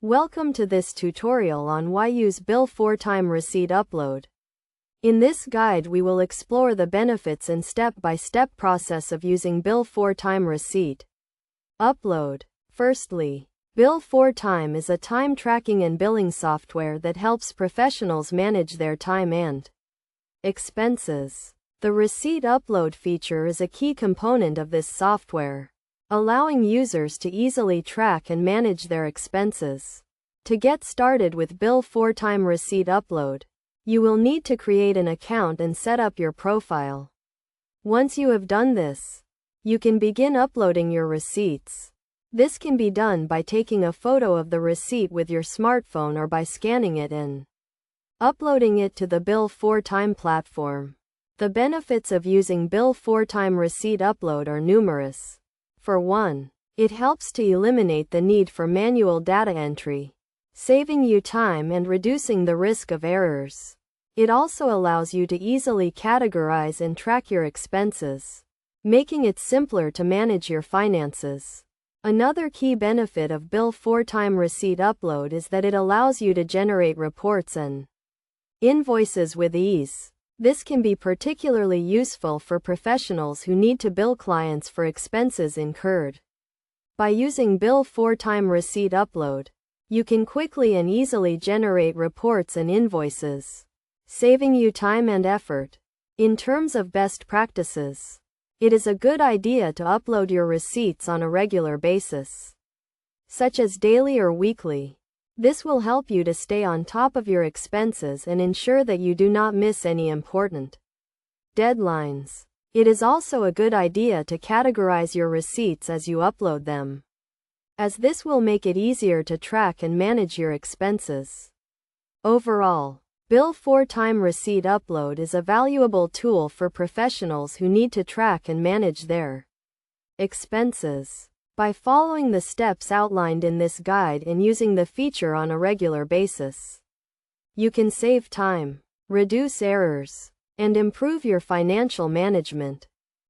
Welcome to this tutorial on why use Bill4Time receipt upload. In this guide we will explore the benefits and step-by-step process of using Bill4Time receipt upload. Firstly, Bill4Time is a time tracking and billing software that helps professionals manage their time and expenses. The receipt upload feature is a key component of this software, allowing users to easily track and manage their expenses. To get started with Bill4Time receipt upload, you will need to create an account and set up your profile. Once you have done this, you can begin uploading your receipts. This can be done by taking a photo of the receipt with your smartphone or by scanning it and uploading it to the Bill4Time platform. The benefits of using Bill4Time receipt upload are numerous. For one, it helps to eliminate the need for manual data entry, saving you time and reducing the risk of errors. It also allows you to easily categorize and track your expenses, making it simpler to manage your finances. Another key benefit of Bill4Time receipt upload is that it allows you to generate reports and invoices with ease. This can be particularly useful for professionals who need to bill clients for expenses incurred. By using Bill4Time receipt upload, you can quickly and easily generate reports and invoices, saving you time and effort. In terms of best practices, it is a good idea to upload your receipts on a regular basis, such as daily or weekly. This will help you to stay on top of your expenses and ensure that you do not miss any important deadlines. It is also a good idea to categorize your receipts as you upload them, as this will make it easier to track and manage your expenses. Overall, Bill4Time receipt upload is a valuable tool for professionals who need to track and manage their expenses. By following the steps outlined in this guide and using the feature on a regular basis, you can save time, reduce errors, and improve your financial management.